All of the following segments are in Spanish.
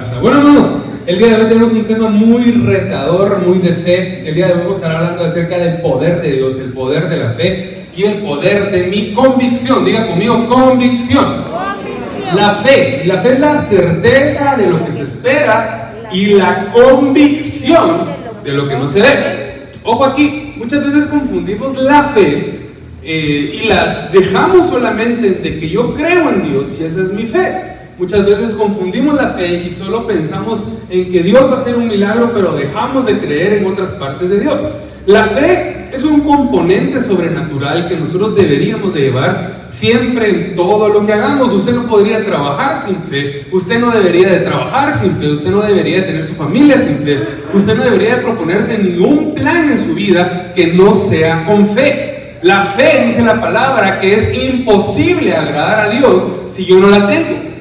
casa. Bueno, hermanos, el día de hoy tenemos un tema muy retador, muy de fe. El día de hoy vamos a estar hablando acerca del poder de Dios, el poder de la fe y el poder de mi convicción. Diga conmigo, convicción. La fe es la certeza de lo que se espera y la convicción de lo que no se ve. Ojo aquí, muchas veces confundimos la fe y la dejamos solamente de que yo creo en Dios y esa es mi fe. Muchas veces confundimos la fe y solo pensamos en que Dios va a hacer un milagro, pero dejamos de creer en otras partes de Dios. La fe es un componente sobrenatural que nosotros deberíamos de llevar siempre en todo lo que hagamos. Usted no podría trabajar sin fe, usted no debería de trabajar sin fe, usted no debería de tener su familia sin fe, usted no debería de proponerse ningún plan en su vida que no sea con fe. La fe, dice la palabra, que es imposible agradar a Dios si yo no la tengo.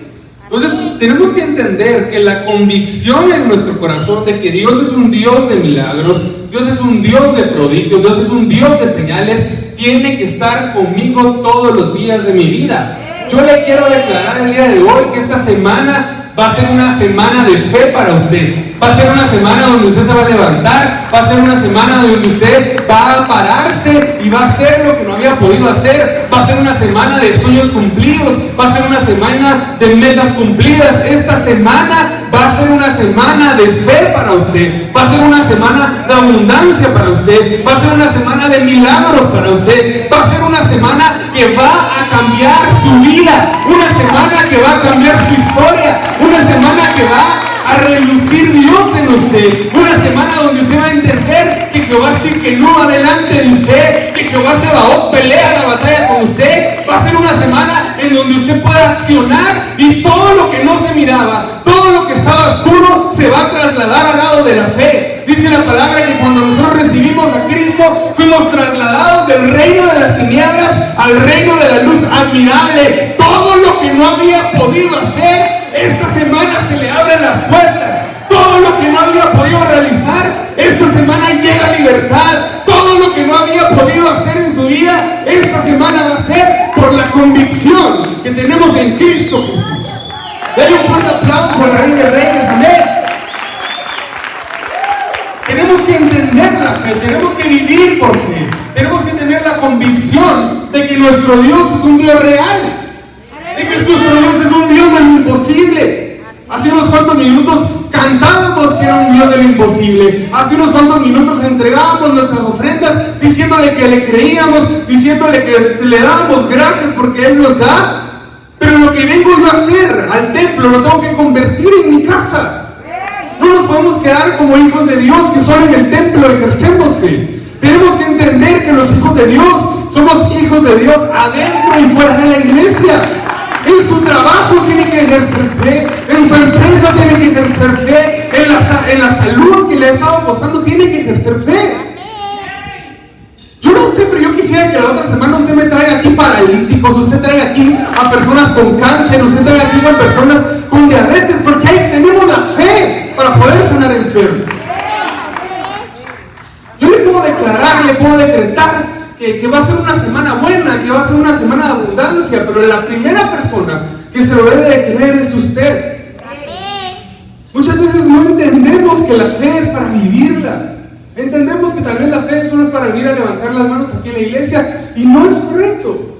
Entonces tenemos que entender que la convicción en nuestro corazón de que Dios es un Dios de milagros, Dios es un Dios de prodigios, Dios es un Dios de señales, tiene que estar conmigo todos los días de mi vida. Yo le quiero declarar el día de hoy que esta semana va a ser una semana de fe para usted. Va a ser una semana donde usted se va a levantar, va a ser una semana donde usted va a pararse y va a hacer lo que no había podido hacer. Va a ser una semana de sueños cumplidos, va a ser una semana de metas cumplidas. Esta semana va a ser una semana de fe para usted, va a ser una semana de abundancia para usted, va a ser una semana de milagros para usted, va a ser una semana que va a cambiar su vida, una semana que va a cambiar su historia, una semana que va a relucir Dios en usted, una semana donde usted va a entender que Jehová sí que no va delante de usted, que Jehová Sebaot pelea la batalla con usted. Va a ser una semana en donde usted pueda accionar y todo lo que no se miraba, todo lo que estaba oscuro se va a trasladar al lado de la fe. Dice la palabra que cuando nosotros recibimos a Cristo fuimos trasladados del reino de las tinieblas al reino de la luz admirable. Todo lo que no había podido hacer, esta semana se le abren las puertas. Todo lo que no había podido realizar, esta semana llega libertad. Todo lo que no había podido hacer en su vida, esta semana va a ser por la convicción que tenemos en Cristo Jesús. Denle un fuerte aplauso al Rey de Reyes. Amén. Tenemos que entender la fe, tenemos que vivir por fe, tenemos que tener la convicción de que nuestro Dios es un Dios real, de que nuestro Dios es un Dios de lo imposible. Hace unos cuantos minutos cantábamos que era un Dios de lo imposible. Hace unos cuantos minutos entregábamos nuestras ofrendas diciéndole que le creíamos, diciéndole que le dábamos gracias porque Él nos da. Pero lo que vengo yo a hacer al templo lo tengo que convertir en mi casa. No nos podemos quedar como hijos de Dios que solo en el templo ejercemos fe. Tenemos que entender que los hijos de Dios somos hijos de Dios adentro y fuera de la iglesia. En su trabajo tiene que ejercer fe, en su empresa tiene que ejercer fe, en la salud que le ha estado costando tiene que ejercer fe. Yo no sé, pero yo quisiera que la otra semana usted me traiga aquí paralíticos, usted traiga aquí a personas con cáncer, usted traiga aquí a personas con diabetes, porque ahí tenemos la fe para poder sanar enfermos. Yo le puedo declarar, le puedo decretar que va a ser una semana buena, que va a ser una semana de abundancia, pero la primera persona que se lo debe de creer es usted. Muchas veces no entendemos que la fe es para vivirla. Entendemos que tal vez la fe solo es para venir a levantar las manos aquí en la iglesia y no es correcto.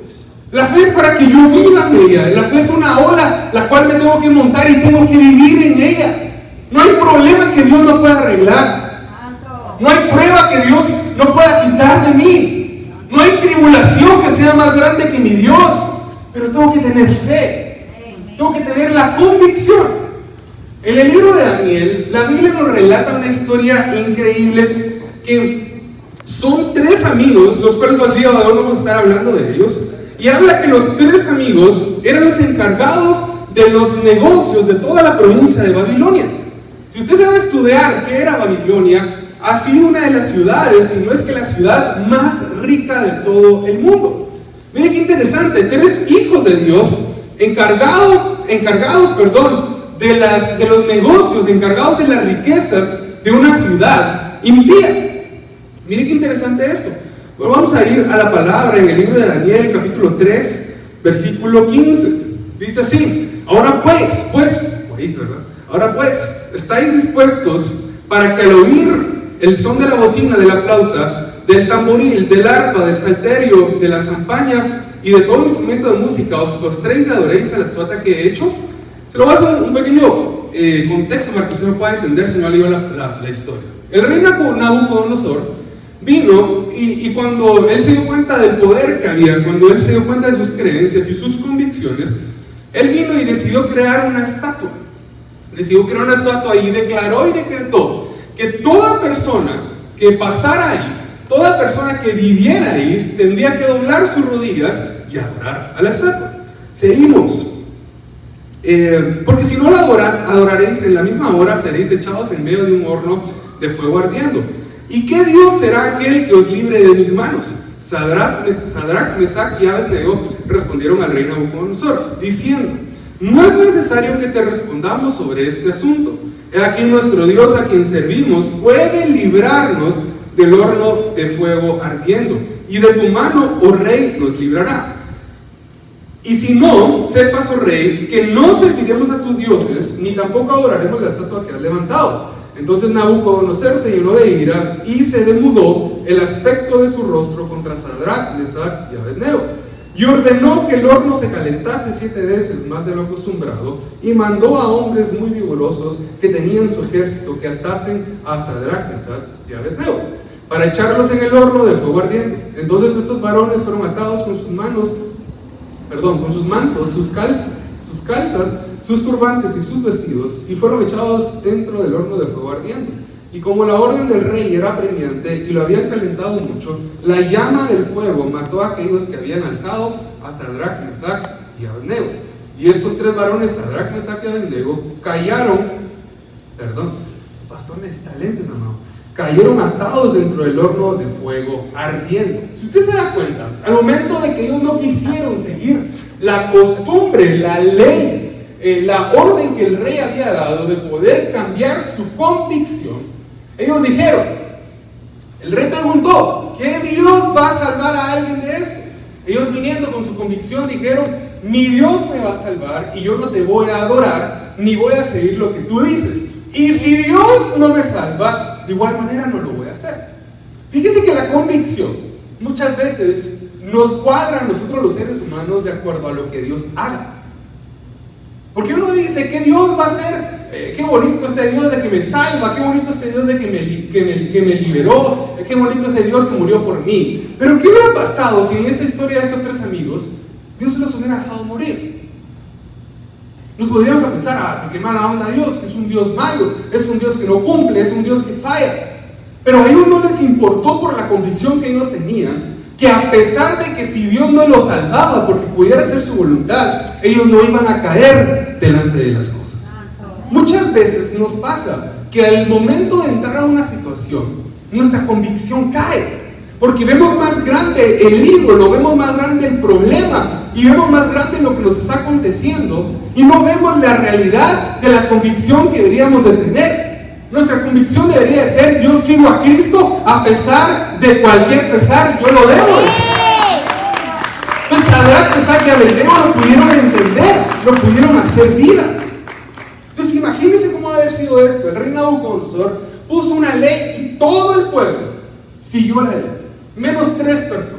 La fe es para que yo viva en ella. La fe es una ola la cual me tengo que montar y tengo que vivir en ella. No hay problema que Dios no pueda arreglar. No hay prueba que Dios no pueda quitar de mí. No hay tribulación que sea más grande que mi Dios, pero tengo que tener fe, tengo que tener la convicción. En el libro de Daniel, la Biblia nos relata una historia increíble que son tres amigos, los cuales el día de hoy vamos a estar hablando de ellos, y habla que los tres amigos eran los encargados de los negocios de toda la provincia de Babilonia. Si usted se va a estudiar qué era Babilonia, ha sido una de las ciudades, si no es que la ciudad más rica de todo el mundo. Mire qué interesante, tres hijos de Dios encargados de los negocios, encargados de las riquezas de una ciudad impía. Mire qué interesante esto. Bueno, vamos a ir a la palabra en el libro de Daniel, capítulo 3, versículo 15. Dice así: ahora pues, país, ¿verdad? Ahora pues, ¿estáis dispuestos para que al oír el son de la bocina, de la flauta, del tamboril, del arpa, del salterio, de la zampaña y de todo instrumento de música os postréis y adoréis a la estatua que he hecho? Se lo voy a hacer un pequeño contexto para que usted me pueda entender si no ha leído la historia. El rey Nabucodonosor vino y cuando él se dio cuenta del poder que había, cuando él se dio cuenta de sus creencias y sus convicciones, él vino y decidió crear una estatua. Decidió crear una estatua y declaró y decretó que toda persona que pasara ahí, toda persona que viviera ahí, tendría que doblar sus rodillas y adorar a la estatua. Seguimos. Porque si no la adoraréis, en la misma hora seréis echados en medio de un horno de fuego ardiendo. ¿Y qué Dios será aquel que os libre de mis manos? Sadrac, Mesach y Abednego respondieron al rey Nabucodonosor, diciendo: no es necesario que te respondamos sobre este asunto. He aquí nuestro Dios a quien servimos puede librarnos del horno de fuego ardiendo, y de tu mano, oh rey, nos librará. Y si no, sepas, oh rey, que no serviremos a tus dioses, ni tampoco adoraremos la estatua que has levantado. Entonces Nabucodonosor se llenó de ira y se demudó el aspecto de su rostro contra Sadrac, Mesach y Abednego, y ordenó que el horno se calentase 7 veces más de lo acostumbrado, y mandó a hombres muy vigorosos que tenían su ejército que atasen a Sadrac, Mesach y Abednego para echarlos en el horno de fuego ardiente. Entonces estos varones fueron atados con sus mantos, sus calzas, sus turbantes y sus vestidos, y fueron echados dentro del horno de fuego ardiente. Y como la orden del rey era apremiante y lo habían calentado mucho, la llama del fuego mató a aquellos que habían alzado a Sadrac, Mesach y Abednego. Y estos 3 varones, Sadrac, Mesach y Abednego, su pastor necesita lentes, amado, cayeron atados dentro del horno de fuego ardiendo. Si usted se da cuenta, al momento de que ellos no quisieron seguir la costumbre, la ley, la orden que el rey había dado de poder cambiar su convicción, ellos dijeron, el rey preguntó, ¿qué Dios va a salvar a alguien de esto? Ellos viniendo con su convicción dijeron, mi Dios me va a salvar y yo no te voy a adorar ni voy a seguir lo que tú dices. Y si Dios no me salva, de igual manera no lo voy a hacer. Fíjese que la convicción muchas veces nos cuadra a nosotros los seres humanos de acuerdo a lo que Dios haga. Porque uno dice, ¿qué Dios va a hacer? Qué bonito ese Dios de que me salva, qué bonito ese Dios de que me liberó, qué bonito ese Dios que murió por mí. Pero ¿qué hubiera pasado si en esta historia de esos 3 amigos Dios los hubiera dejado morir? Nos podríamos pensar, qué mala onda Dios, es un Dios malo, es un Dios que no cumple, es un Dios que falla. Pero a ellos no les importó, por la convicción que ellos tenían, que a pesar de que si Dios no los salvaba porque pudiera ser su voluntad, ellos no iban a caer delante de las cosas. Muchas veces nos pasa que al momento de entrar a una situación, nuestra convicción cae, porque vemos más grande el ídolo, vemos más grande el problema y vemos más grande lo que nos está aconteciendo y no vemos la realidad de la convicción que deberíamos de tener. Nuestra convicción debería ser, yo sigo a Cristo a pesar de cualquier pesar, yo lo debo de ser. Entonces Sadrac, Mesach y Abednego lo pudieron entender, lo pudieron hacer vida. Entonces imagínense cómo va a haber sido esto. El rey Nabucodonosor puso una ley y todo el pueblo siguió la ley, menos 3 personas.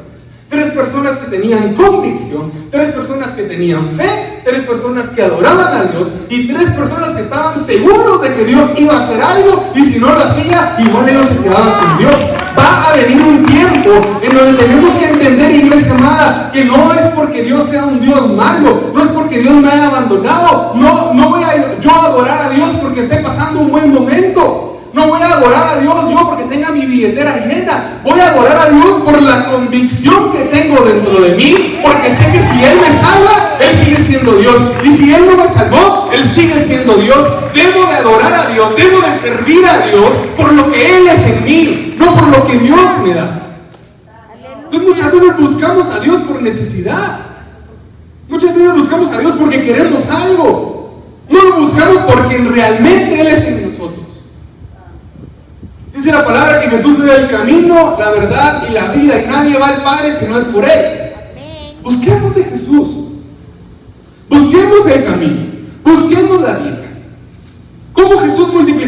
3 personas que tenían convicción, 3 personas que tenían fe, 3 personas que adoraban a Dios y 3 personas que estaban seguros de que Dios iba a hacer algo y si no lo hacía, igual ellos se quedaban con Dios. Va a venir un tiempo en donde tenemos que entender, iglesia amada, que no es porque Dios sea un Dios malo, no es porque Dios me haya abandonado, no voy a yo adorar a Dios porque esté pasando un buen momento. No voy a adorar a Dios yo porque tenga mi billetera llena. Voy a adorar a Dios por la convicción que tengo dentro de mí, porque sé que si Él me salva, Él sigue siendo Dios. Y si Él no me salvó, Él sigue siendo Dios. Debo de adorar a Dios, debo de servir a Dios por lo que Él es en mí, no por lo que Dios me da. Entonces muchas veces buscamos a Dios por necesidad. Muchas veces buscamos a Dios porque queremos algo. No lo buscamos porque realmente Él es en nosotros. Dice la palabra que Jesús es el camino, la verdad y la vida, y nadie va al Padre si no es por Él. Busquemos de Jesús, busquemos el camino, busquemos la vida.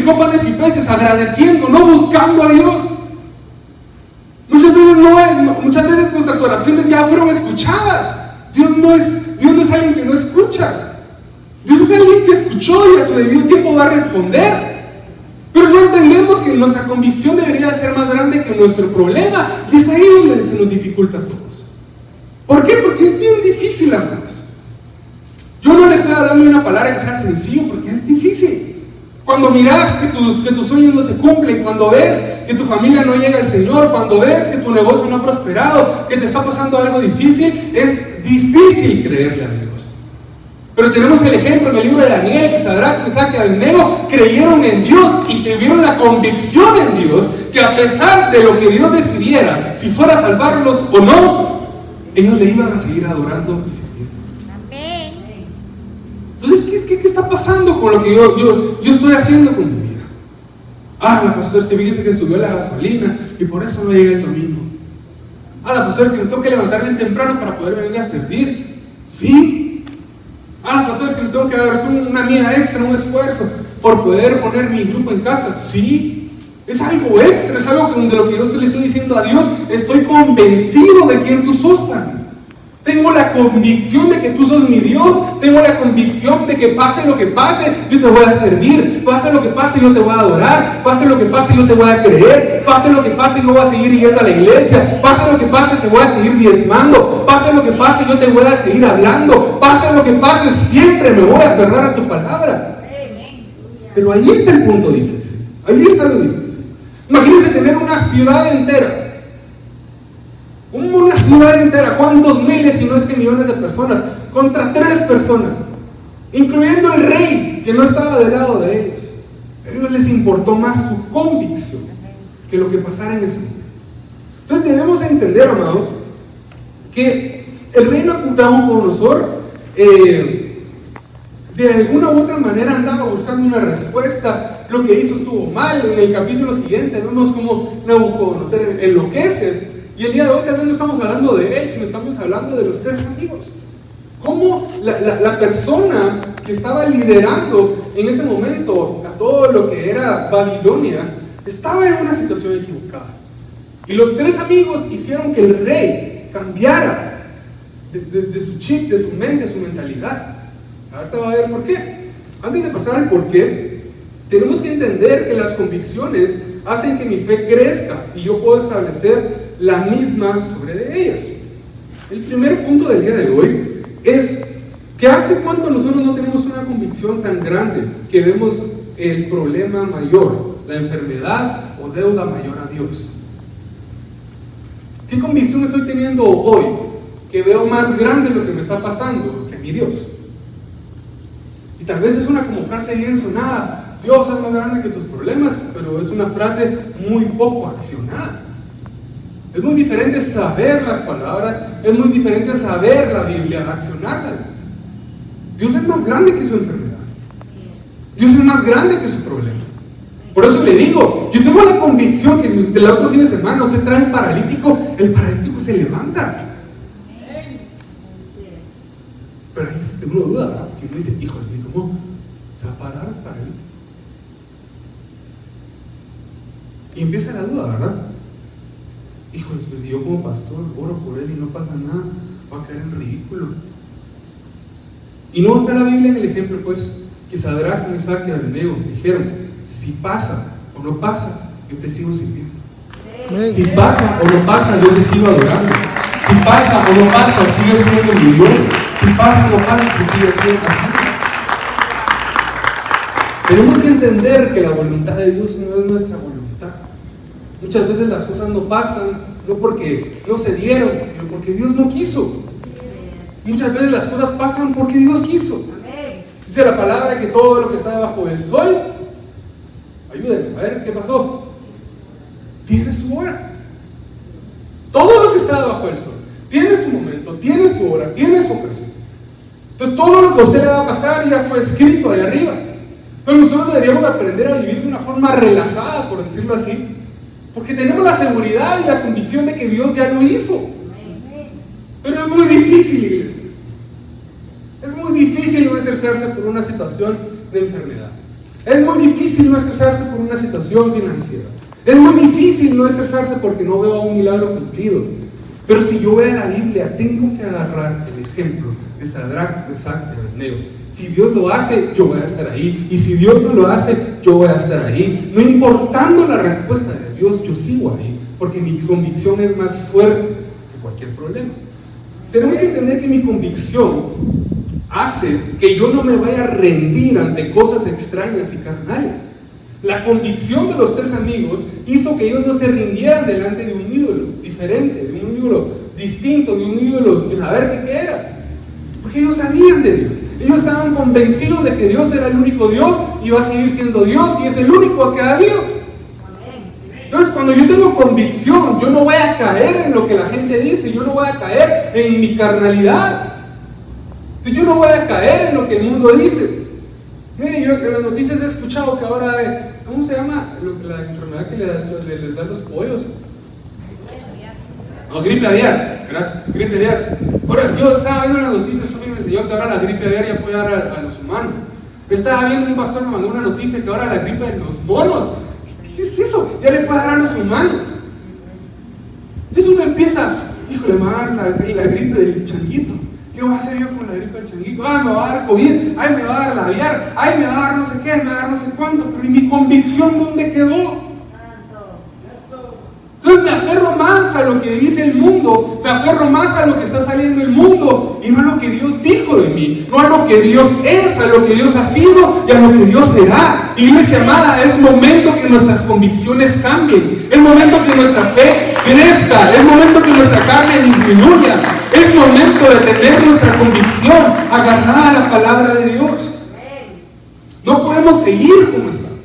multiplicó panes y peces agradeciendo, no buscando a Dios. Muchas veces nuestras oraciones ya fueron escuchadas. Dios no es alguien que no escucha. Dios es alguien que escuchó y a su debido tiempo va a responder. Pero no entendemos que nuestra convicción debería ser más grande que nuestro problema. Y es ahí donde se nos dificulta a todos. ¿Por qué? Porque es bien difícil, amados. Yo no le estoy hablando de una palabra que sea sencillo, porque es difícil. Cuando miras que tus sueños no se cumplen, cuando ves que tu familia no llega al Señor, cuando ves que tu negocio no ha prosperado, que te está pasando algo difícil, es difícil creerle a Dios. Pero tenemos el ejemplo en el libro de Daniel, que Sadrac, Mesach y Abednego creyeron en Dios y tuvieron la convicción en Dios, que a pesar de lo que Dios decidiera, si fuera a salvarlos o no, ellos le iban a seguir adorando y sirviendo. Entonces, ¿qué está pasando con lo que yo estoy haciendo con mi vida? La pastora, es que fíjese que subió la gasolina y por eso no llegué el domingo. La pastora, es que me tengo que levantar bien temprano para poder venir a servir. ¿Sí? La pastora, es que me tengo que dar una mía extra, un esfuerzo por poder poner mi grupo en casa. ¿Sí? Es algo extra, es algo de lo que yo le estoy diciendo a Dios. Estoy convencido de quién tú sos, Tan. Tengo la convicción de que tú sos mi Dios. Tengo la convicción de que pase lo que pase, yo te voy a servir. Pase lo que pase, yo te voy a adorar. Pase lo que pase, yo te voy a creer. Pase lo que pase, yo voy a seguir yendo a la iglesia. Pase lo que pase, te voy a seguir diezmando. Pase lo que pase, yo te voy a seguir hablando. Pase lo que pase, siempre me voy a aferrar a tu palabra. Pero ahí está el punto difícil. Ahí está lo difícil. Imagínense tener una ciudad entera. Una ciudad entera, ¿cuántos miles, si no es que millones de personas, contra 3 personas, incluyendo el rey, que no estaba del lado de ellos? A ellos les importó más su convicción que lo que pasara en ese momento. Entonces debemos entender, amados, que el rey Nabucodonosor de alguna u otra manera andaba buscando una respuesta. Lo que hizo estuvo mal. En el capítulo siguiente vemos cómo Nabucodonosor enloquece. Y el día de hoy también no estamos hablando de él, sino estamos hablando de los 3 amigos. Cómo la persona que estaba liderando en ese momento a todo lo que era Babilonia estaba en una situación equivocada. Y los 3 amigos hicieron que el rey cambiara de su chip, de su mente, de su mentalidad. Ahorita va a ver por qué. Antes de pasar al por qué, tenemos que entender que las convicciones hacen que mi fe crezca y yo puedo establecer la misma sobre de ellas. El primer punto del día de hoy es que hace cuánto nosotros no tenemos una convicción tan grande que vemos el problema mayor, la enfermedad o deuda mayor a Dios. ¿Qué convicción estoy teniendo hoy que veo más grande lo que me está pasando que mi Dios? Y tal vez es una como frase bien sonada, Dios es más grande que tus problemas, pero es una frase muy poco accionada. Es muy diferente saber las palabras, es muy diferente saber la Biblia, accionarla. Dios es más grande que su enfermedad. Dios es más grande que su problema. Por eso le digo, yo tengo la convicción que si el otro fin de semana usted trae un paralítico, el paralítico se levanta. Pero ahí uno duda, ¿verdad? Porque uno dice, híjole, ¿cómo se va a parar el paralítico? Y empieza la duda, ¿verdad? Híjole, pues yo como pastor oro por él y no pasa nada, va a caer en ridículo. Y no está la Biblia en el ejemplo, pues, que Sadrac, Mesach y Abednego dijeron, si pasa o no pasa, yo te sigo sirviendo. Si pasa o no pasa, yo te sigo adorando. Si pasa o no pasa, sigue siendo mi Dios. Si pasa o no pasa, sigue siendo así. Tenemos que entender que la voluntad de Dios no es nuestra voluntad. Muchas veces las cosas no pasan, no porque no se dieron, sino porque Dios no quiso. Muchas veces las cosas pasan porque Dios quiso. Dice la palabra que todo lo que está debajo del sol, ayúdenme, a ver qué pasó, tiene su hora. Todo lo que está debajo del sol tiene su momento, tiene su hora, tiene su ocasión. Entonces todo lo que a usted le va a pasar ya fue escrito ahí arriba. Entonces nosotros deberíamos aprender a vivir de una forma relajada, por decirlo así, porque tenemos la seguridad y la convicción de que Dios ya lo hizo. Pero es muy difícil, iglesia. Es muy difícil no estresarse por una situación de enfermedad. Es muy difícil no estresarse por una situación financiera. Es muy difícil no estresarse porque no veo un milagro cumplido. Pero si yo veo la Biblia, tengo que agarrar el ejemplo de Sadrac, Mesach y Abednego. Si Dios lo hace, yo voy a estar ahí. Y si Dios no lo hace, yo voy a estar ahí. No importando la respuesta de Dios, yo sigo ahí. Porque mi convicción es más fuerte que cualquier problema. Tenemos que entender que mi convicción hace que yo no me vaya a rendir ante cosas extrañas y carnales. La convicción de los tres amigos hizo que ellos no se rindieran delante de un ídolo diferente, de un ídolo distinto, de un ídolo que saber qué era. Porque ellos sabían de Dios. Ellos estaban convencidos de que Dios era el único Dios y va a seguir siendo Dios y es el único que ha habido. Entonces, cuando yo tengo convicción, yo no voy a caer en lo que la gente dice, yo no voy a caer en mi carnalidad. Yo no voy a caer en lo que el mundo dice. Mire, yo en las noticias he escuchado que ahora hay, ¿cómo se llama? La enfermedad que les dan los pollos. No, gripe aviar, gracias, gripe aviar. Ahora, yo estaba viendo las noticias, hoy me enseñó que ahora la gripe aviar ya puede dar a los humanos. Estaba viendo un pastor me mandó una noticia que ahora la gripe de los monos, ¿qué es eso? Ya le puede dar a los humanos. Entonces uno empieza, híjole, me va a dar la gripe del changuito. ¿Qué voy a hacer yo con la gripe del changuito? Ay, me va a dar COVID, ay, me va a dar la aviar, ay, me va a dar no sé qué, me va a dar no sé cuánto. Pero ¿y mi convicción dónde quedó? Entonces me aferro más a lo que dice el mundo, me aferro más a lo que está saliendo del mundo y no a lo que Dios dijo de mí, no a lo que Dios es, a lo que Dios ha sido y a lo que Dios será. Iglesia amada, es momento que nuestras convicciones cambien, es momento que nuestra fe crezca, es momento que nuestra carne disminuya, es momento de tener nuestra convicción agarrada a la palabra de Dios. No podemos seguir como estamos.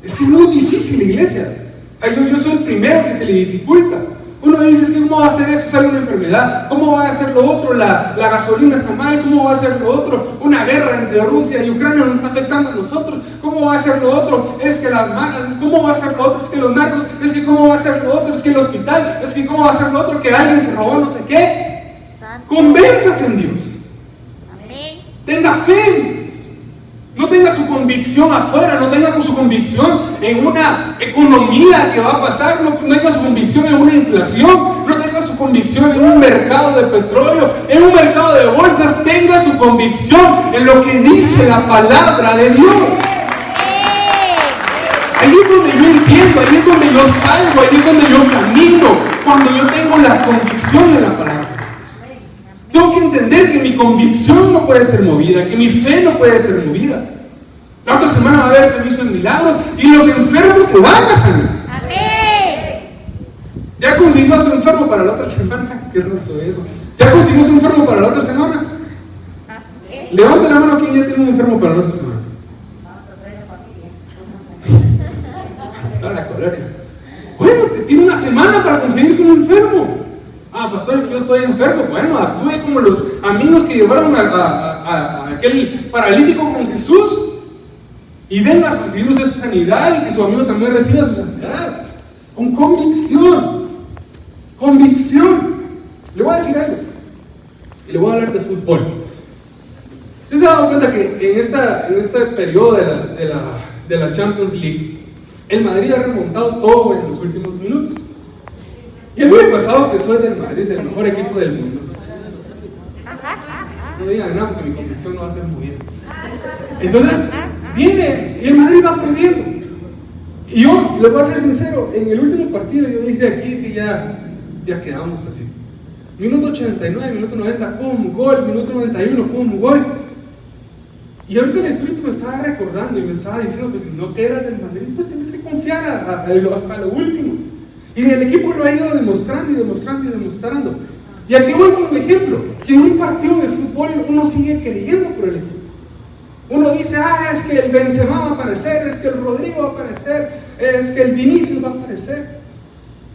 Es que es muy difícil, iglesia. Yo soy el primero que se le dificulta. Uno dice, es que ¿cómo va a hacer esto? Sale una enfermedad. ¿Cómo va a hacer lo otro? La gasolina está mal. ¿Cómo va a hacer lo otro? Una guerra entre Rusia y Ucrania nos está afectando a nosotros. ¿Cómo va a hacer lo otro? Es que las malas. ¿Cómo va a ser lo otro? Es que los narcos. Es que ¿cómo va a ser lo otro? Es que el hospital. Es que ¿cómo va a ser lo otro? Que alguien se robó no sé qué. Convérsase en Dios. Tenga fe en Dios. No tenga su convicción afuera, no tenga su convicción en una economía que va a pasar, no tenga su convicción en una inflación, no tenga su convicción en un mercado de petróleo, en un mercado de bolsas, tenga su convicción en lo que dice la palabra de Dios. Ahí es donde yo entiendo, ahí es donde yo salgo, ahí es donde yo camino, cuando yo tengo la convicción de la palabra. Tengo que entender que mi convicción no puede ser movida, que mi fe no puede ser movida. La otra semana va a haber servicio de milagros y los enfermos se van a sanar. Amén. ¿Ya consiguió a su enfermo para la otra semana? Qué raro eso. ¿Ya consiguió a su enfermo para la otra semana? Levante la mano quien ya tiene un enfermo para la otra semana. Toda la colonia. Bueno, tiene una semana para conseguirse un enfermo. Ah, pastor, es que yo estoy enfermo. Bueno, actúe como los amigos que llevaron a aquel paralítico con Jesús y venga a recibir su sanidad y que su amigo también reciba su sanidad. Con convicción. Convicción. Le voy a decir algo y le voy a hablar de fútbol. Usted se ha dado cuenta que en este periodo de la Champions League, el Madrid ha remontado todo en los últimos minutos. Y a mí me ha pasado que soy del Madrid, del mejor equipo del mundo. No digan nada porque mi convicción no va a ser muy bien. Entonces, viene y el Madrid va perdiendo. Y yo, les voy a ser sincero, en el último partido yo dije aquí, sí, ya quedamos así. Minuto 89, minuto 90, pum, gol, minuto 91, pum, gol. Y ahorita el Espíritu me estaba recordando y me estaba diciendo, pues si no que eras del Madrid, pues tienes que confiar hasta lo último. Y el equipo lo ha ido demostrando y demostrando y demostrando. Y aquí voy con un ejemplo, que en un partido de fútbol uno sigue creyendo por el equipo. Uno dice, es que el Benzema va a aparecer, es que el Rodrigo va a aparecer, es que el Vinicius va a aparecer.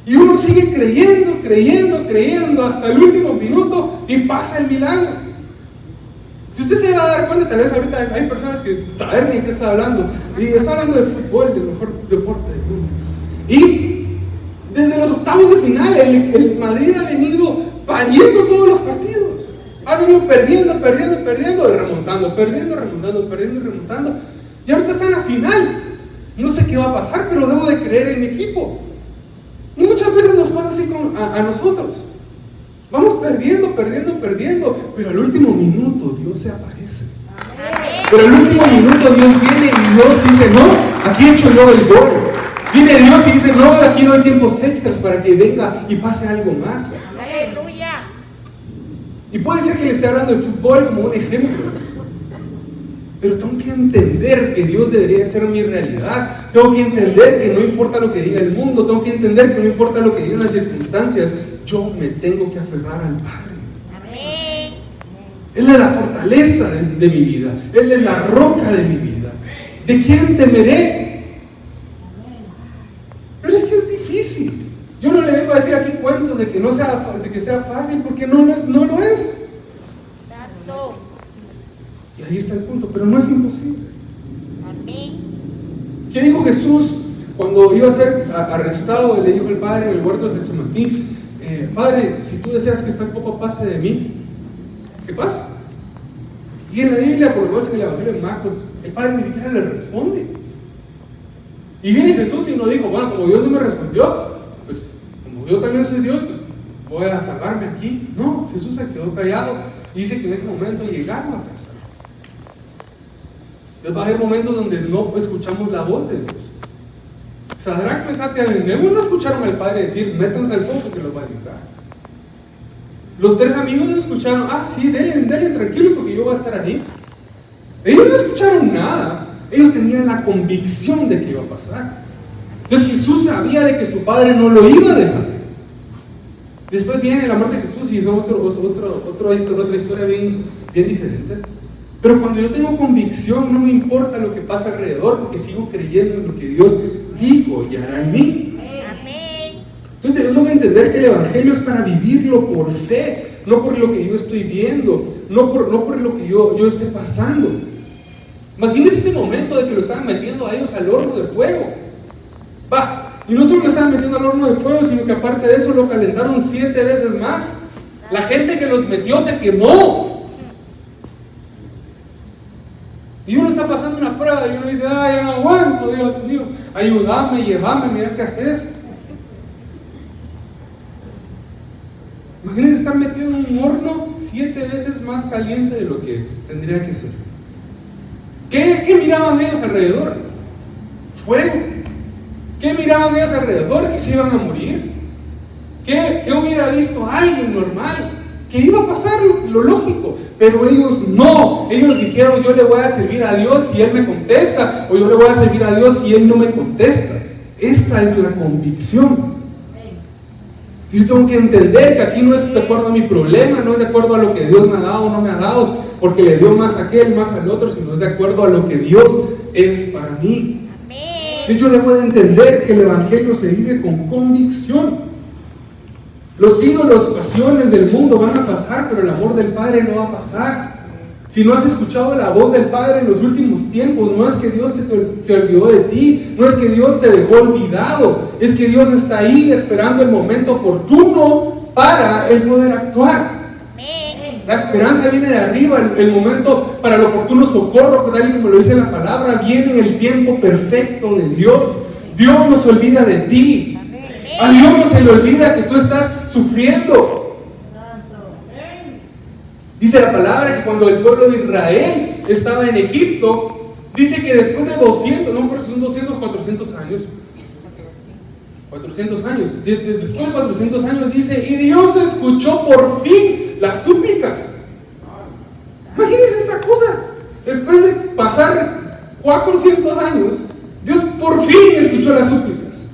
Y uno sigue creyendo hasta el último minuto y pasa el milagro. Si usted se va a dar cuenta, tal vez ahorita hay personas que saben de qué está hablando. Y está hablando de fútbol, del mejor deporte del mundo. Y desde los octavos de final, el Madrid ha venido pariendo todos los partidos. Ha venido perdiendo y remontando, perdiendo y remontando. Y ahorita está en la final. No sé qué va a pasar, pero debo de creer en mi equipo. Y muchas veces nos pasa así a nosotros. Vamos perdiendo, pero al último minuto Dios se aparece. Pero al último minuto Dios viene y Dios dice, no, aquí he hecho yo el gol. Viene Dios y dice, no, aquí no hay tiempos extras para que venga y pase algo más. Aleluya. Y puede ser que le esté hablando de fútbol como un ejemplo, pero tengo que entender que Dios debería ser mi realidad. Tengo que entender que no importa lo que diga el mundo. Tengo que entender que no importa lo que digan las circunstancias. Yo me tengo que aferrar al Padre. Amén. Él es la fortaleza de mi vida. Él es la roca de mi vida. ¿De quién temeré? Pero es que es difícil. Yo no le vengo a decir aquí cuentos de que no sea, de que sea fácil, porque no lo es. Santo. Y ahí está el punto, pero no es imposible. Amén. ¿Qué dijo Jesús cuando iba a ser arrestado? Le dijo el Padre en el huerto de Getsemaní, Padre, si tú deseas que esta copa pase de mí, ¿qué pasa? Y en la Biblia, por lo menos en el Evangelio de Marcos, el Padre ni siquiera le responde. Y viene Jesús y no dijo, bueno, como Dios no me respondió, pues como yo también soy Dios, pues voy a salvarme aquí. No, Jesús se quedó callado y dice que en ese momento llegaron a pensar. Entonces va a haber momentos donde no escuchamos la voz de Dios. Sadrach, Mesach y Abednego no escucharon al Padre decir, métanse al fuego que los va a librar. Los tres amigos no escucharon, sí, denle tranquilos porque yo voy a estar ahí. Ellos no escucharon nada. Ellos tenían la convicción de que iba a pasar. Entonces Jesús sabía de que su Padre no lo iba a dejar. Después viene la muerte de Jesús y es otra historia bien diferente. Pero cuando yo tengo convicción, no me importa lo que pasa alrededor, porque sigo creyendo en lo que Dios dijo y hará en mí. Amén. Entonces debemos de entender que el Evangelio es para vivirlo por fe, no por lo que yo estoy viendo, no por lo que yo esté pasando. Imagínense ese momento de que lo estaban metiendo a ellos al horno de fuego. Y no solo lo estaban metiendo al horno de fuego, sino que aparte de eso lo calentaron 7 veces más. La gente que los metió se quemó. Y uno está pasando una prueba y uno dice, ya no aguanto, Dios mío, ayúdame, llévame, mira qué haces. Imagínense estar metido en un horno 7 veces más caliente de lo que tendría que ser. ¿Qué miraban ellos alrededor? Fuego. ¿Qué miraban ellos alrededor? ¿Que se iban a morir? ¿Qué hubiera visto alguien normal? Que iba a pasar lo lógico. Pero ellos no. Ellos dijeron, yo le voy a servir a Dios si Él me contesta, o yo le voy a servir a Dios si Él no me contesta. Esa es la convicción. Yo tengo que entender que aquí no es de acuerdo a mi problema, no es de acuerdo a lo que Dios me ha dado o no me ha dado, porque le dio más a aquel, más al otro, sino es de acuerdo a lo que Dios es para mí. Entonces yo debo de entender que el Evangelio se vive con convicción. Los ídolos, pasiones del mundo van a pasar, pero el amor del Padre no va a pasar. Si no has escuchado la voz del Padre en los últimos tiempos, no es que Dios se olvidó de ti, no es que Dios te dejó olvidado, es que Dios está ahí esperando el momento oportuno para el poder actuar. La esperanza viene de arriba, el momento para el oportuno socorro, tal y como lo dice la palabra, viene en el tiempo perfecto de Dios. Dios no se olvida de ti. A Dios no se le olvida que tú estás sufriendo. Dice la palabra que cuando el pueblo de Israel estaba en Egipto, dice que después de 200, no por son 200, 400 años. 400 años. Después de 400 años dice, y Dios escuchó por fin las súplicas. Imagínense esa cosa. Después de pasar 400 años, Dios por fin escuchó las súplicas.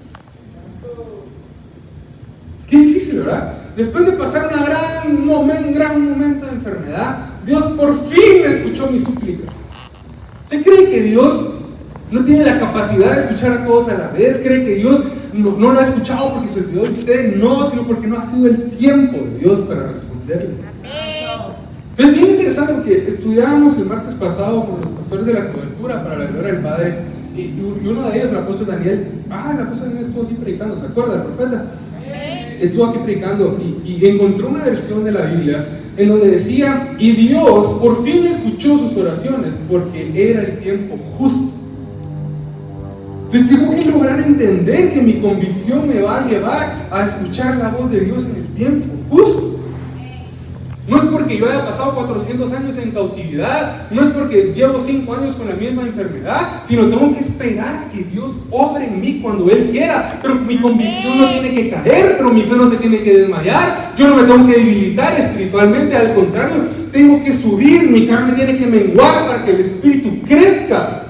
Qué difícil, ¿verdad? Después de pasar un gran momento de enfermedad, Dios por fin escuchó mi súplica. ¿Usted cree que Dios no tiene la capacidad de escuchar a todos a la vez? ¿Cree que Dios no lo ha escuchado porque se olvidó de usted? No, sino porque no ha sido el tiempo de Dios para responderle. Entonces, bien interesante porque estudiábamos el martes pasado con los pastores de la cobertura para la gloria del Padre, y uno de ellos, el apóstol Daniel, el apóstol Daniel estuvo aquí predicando, ¿se acuerda? El profeta estuvo aquí predicando y encontró una versión de la Biblia en donde decía, y Dios por fin escuchó sus oraciones porque era el tiempo justo. Entonces tengo que lograr entender que mi convicción me va a llevar a escuchar la voz de Dios en el tiempo justo. No es porque yo haya pasado 400 años en cautividad, no es porque llevo 5 años con la misma enfermedad, sino tengo que esperar a que Dios obre en mí cuando Él quiera. Pero mi convicción no tiene que caer, pero mi fe no se tiene que desmayar. Yo no me tengo que debilitar espiritualmente, al contrario, tengo que subir, mi carne tiene que menguar para que el espíritu crezca.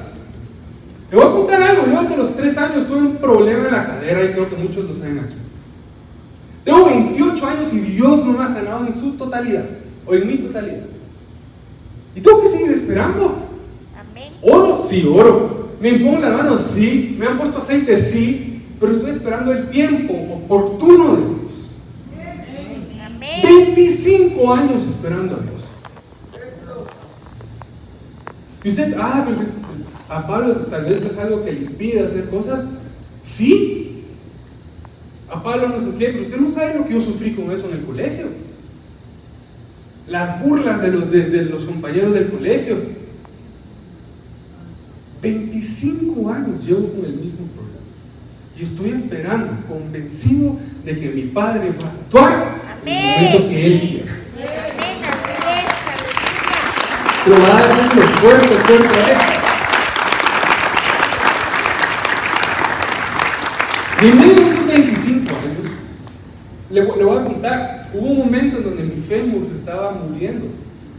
Le voy a contar algo. Yo desde los 3 años tuve un problema en la cadera y creo que muchos lo saben aquí. Tengo 28 años y Dios no me ha sanado en su totalidad, o en mi totalidad. Y tengo que seguir esperando. Amén. ¿Oro? Sí, oro. ¿Me impongo las manos? Sí. ¿Me han puesto aceite? Sí. Pero estoy esperando el tiempo oportuno de Dios. Amén. 25 años esperando a Dios. Y usted, pues a Pablo tal vez es algo que le impide hacer cosas. Sí. A Pablo no sé qué, pero usted no sabe lo que yo sufrí con eso en el colegio. Las burlas de los compañeros del colegio. 25 años llevo con el mismo problema. Y estoy esperando, convencido de que mi Padre va a actuar en el momento que Él quiera. Amén. Así es. Aleluya. Se lo va a dar más fuerte a Él. Y en medio de esos 25 años, le voy a contar, hubo un momento en donde mi fémur se estaba muriendo.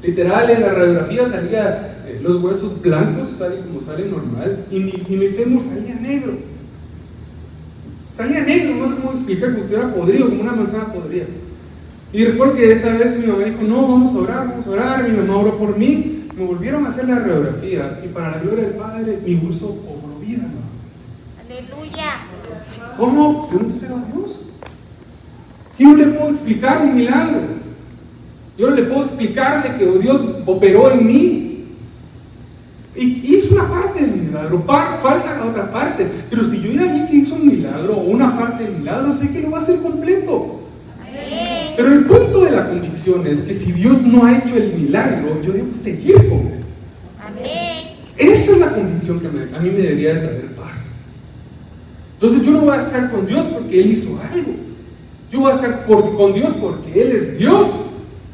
Literal, en la radiografía salía los huesos blancos, tal y como sale normal, y mi fémur salía negro. Salía negro, no sé cómo explicar, como si estuviera podrido, como una manzana podrida. Y recuerdo que esa vez mi mamá dijo, no, vamos a orar, mi mamá oró por mí, me volvieron a hacer la radiografía, y para la gloria del Padre, mi hueso cobró vida. Aleluya. ¿Cómo? Pregúnteselo a Dios. Yo no le puedo explicar un milagro. Yo no le puedo explicarle que Dios operó en mí. Y hizo una parte del milagro, falta la otra parte. Pero si yo ya vi que hizo un milagro o una parte del milagro, sé que lo va a hacer completo. Amén. Pero el punto de la convicción es que si Dios no ha hecho el milagro, yo debo seguir con él. Amén. Esa es la convicción que a mí me debería de traer paz. Entonces yo no voy a estar con Dios porque Él hizo algo. Yo voy a estar con Dios porque Él es Dios,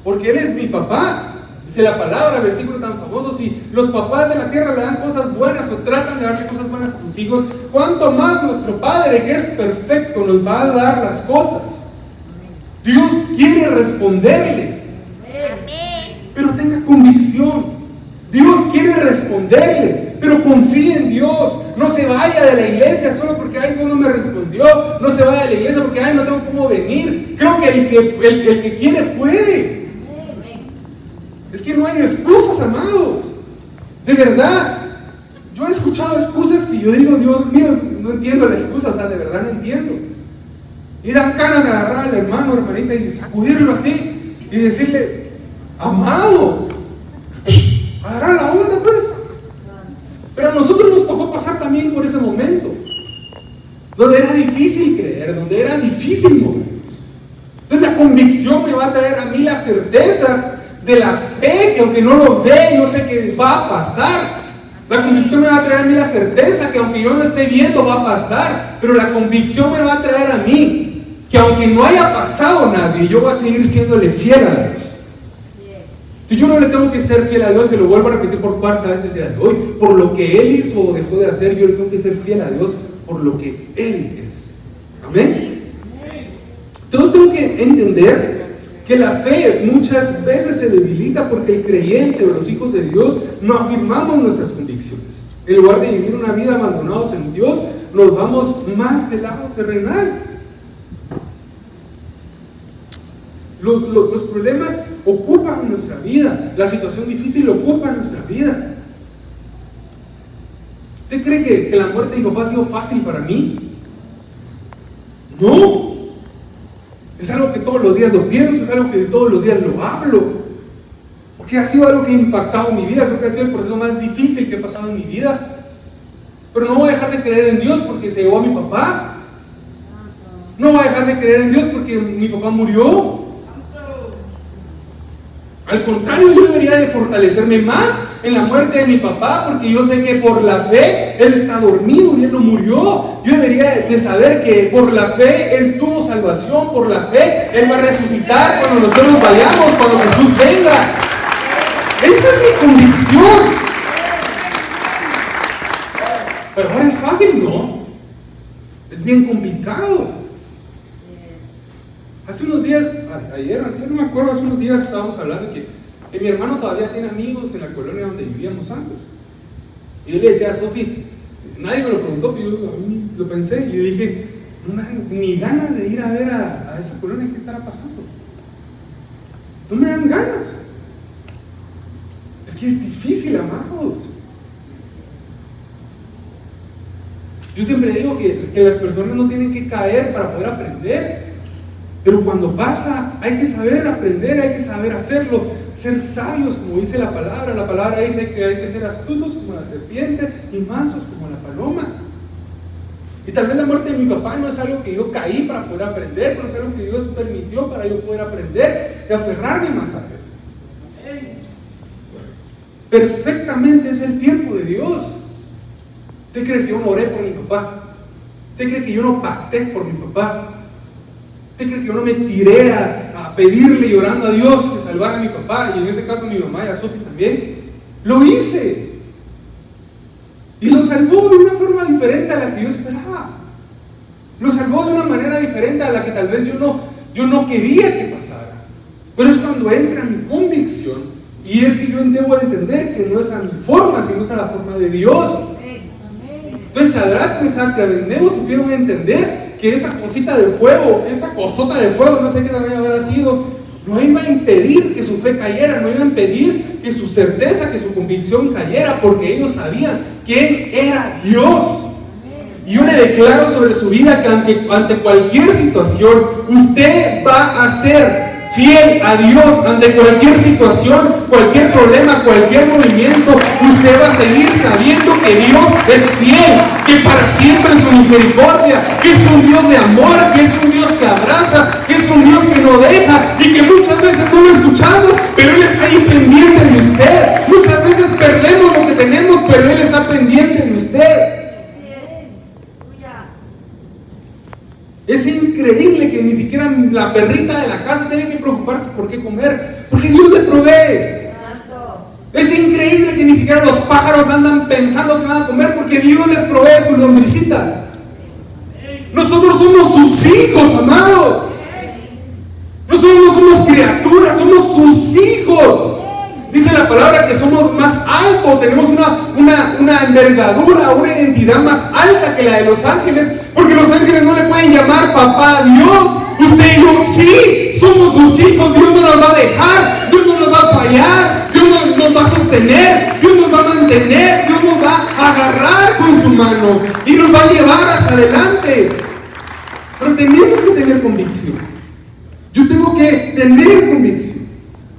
porque Él es mi papá. Dice la palabra, versículo tan famoso: si los papás de la tierra le dan cosas buenas o tratan de darle cosas buenas a sus hijos, ¿cuánto más nuestro Padre, que es perfecto, nos va a dar las cosas? Dios quiere responderle. Amén. Pero tenga convicción. Dios quiere responderle, pero confíe en Dios. No se vaya de la iglesia solo porque ay, Dios no me respondió. No se vaya de la iglesia porque ay, no tengo cómo venir. Creo que el que quiere puede. Es que no hay excusas, amados. De verdad, yo he escuchado excusas que yo digo, Dios mío, no entiendo la excusa, o sea, de verdad no entiendo. Y dan ganas de agarrar al hermano, hermanita, y sacudirlo así y decirle: amado, agarrar la onda, pues. Pero a nosotros nos tocó pasar también por ese momento, donde era difícil creer, donde era difícil movernos. Entonces la convicción me va a traer a mí la certeza de la fe, que aunque no lo ve, yo sé que va a pasar. La convicción me va a traer a mí la certeza que aunque yo no esté viendo, va a pasar. Pero la convicción me va a traer a mí que aunque no haya pasado nadie, yo voy a seguir siéndole fiel a Dios. Si yo no le tengo que ser fiel a Dios, se lo vuelvo a repetir por cuarta vez el día de hoy, por lo que Él hizo o dejó de hacer, yo le tengo que ser fiel a Dios por lo que Él es. Amén. Entonces tengo que entender que la fe muchas veces se debilita porque el creyente o los hijos de Dios no afirmamos nuestras convicciones. En lugar de vivir una vida abandonados en Dios, nos vamos más del lado terrenal. Los problemas ocupan nuestra vida, la situación difícil ocupa nuestra vida. ¿Usted cree que la muerte de mi papá ha sido fácil para mí? No. Es algo que todos los días lo pienso, es algo que todos los días lo hablo, porque ha sido algo que ha impactado mi vida. Creo que ha sido el proceso más difícil que he pasado en mi vida. Pero no voy a dejar de creer en Dios porque se llevó a mi papá. No voy a dejar de creer en Dios porque mi papá murió. Al contrario, yo debería de fortalecerme más en la muerte de mi papá, porque yo sé que por la fe Él está dormido y Él no murió. Yo debería de saber que por la fe Él tuvo salvación, por la fe Él va a resucitar cuando nosotros vayamos, cuando Jesús venga. Esa es mi convicción. Pero ahora es fácil, ¿no? Es bien complicado. Hace unos días, ayer no me acuerdo, hace unos días estábamos hablando que mi hermano todavía tiene amigos en la colonia donde vivíamos antes. Y yo le decía a Sofi, nadie me lo preguntó, pero yo a mí lo pensé y yo dije, no me dan ni ganas de ir a ver a esa colonia, ¿qué estará pasando? No me dan ganas. Es que es difícil, amados. Yo siempre digo que las personas no tienen que caer para poder aprender. Pero cuando pasa, hay que saber aprender, hay que saber hacerlo, ser sabios, como dice la palabra dice que hay que ser astutos como la serpiente y mansos como la paloma. Y tal vez la muerte de mi papá no es algo que yo caí para poder aprender, pero es algo que Dios permitió para yo poder aprender y aferrarme más a Él. Perfectamente es el tiempo de Dios. ¿Usted cree que yo no oré por mi papá? ¿Usted cree que yo no pacté por mi papá? ¿Usted cree que yo no me tiré a pedirle llorando a Dios que salvara a mi papá? Y en ese caso a mi mamá y a Sofi también. Lo hice. Y lo salvó de una forma diferente a la que yo esperaba. Lo salvó de una manera diferente a la que tal vez yo no quería que pasara. Pero es cuando entra mi convicción. Y es que yo debo de entender que no es a mi forma, sino es a la forma de Dios. Entonces Sadrach, Mesach y Abednego supieron entender que esa cosita de fuego, esa cosota de fuego, no sé qué también habrá sido, no iba a impedir que su fe cayera, no iba a impedir que su certeza, que su convicción cayera, porque ellos sabían quién era Dios. Y yo le declaro sobre su vida que ante cualquier situación, usted va a ser fiel a Dios ante cualquier situación, cualquier problema, cualquier movimiento. Usted va a seguir sabiendo que Dios es fiel, que para siempre es su misericordia, que es un Dios de amor, que es un Dios que abraza, que es un Dios que no deja y que muchas veces no lo escuchamos, pero Él está ahí pendiente de usted. Muchas veces perdemos lo que tenemos, pero Él está pendiente de usted. Es increíble que ni siquiera la perrita de la casa tiene que preocuparse por qué comer, porque Dios le provee. Es increíble que ni siquiera los pájaros andan pensando que van a comer, porque Dios les provee sus lombricitas. Nosotros somos sus hijos, amados. Nosotros no somos criaturas, somos sus hijos. Dice la palabra que somos más altos, tenemos una envergadura, una identidad más alta que la de los ángeles, porque los ángeles no le pueden llamar papá a Dios. Usted y yo sí, somos sus hijos. Dios no nos va a dejar, Dios no nos va a fallar, Dios nos va a sostener, Dios nos va a mantener, Dios nos va a agarrar con su mano y nos va a llevar hacia adelante. Pero tenemos que tener convicción. Yo tengo que tener convicción.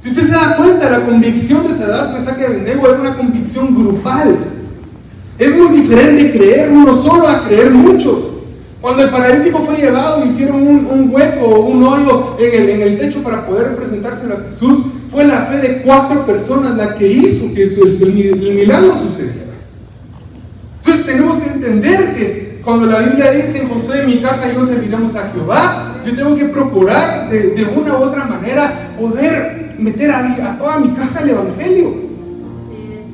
Si usted se da cuenta, la convicción de Sadrach, Mesach y Abednego era una convicción grupal. Es muy diferente creer uno solo a creer muchos. Cuando el paralítico fue llevado, hicieron un hueco, un hoyo en el techo para poder presentárselo a Jesús. Fue la fe de 4 personas la que hizo que el milagro sucediera. Entonces tenemos que entender que cuando la Biblia dice, José, en mi casa yo serviremos a Jehová, yo tengo que procurar de una u otra manera poder meter a toda mi casa el evangelio.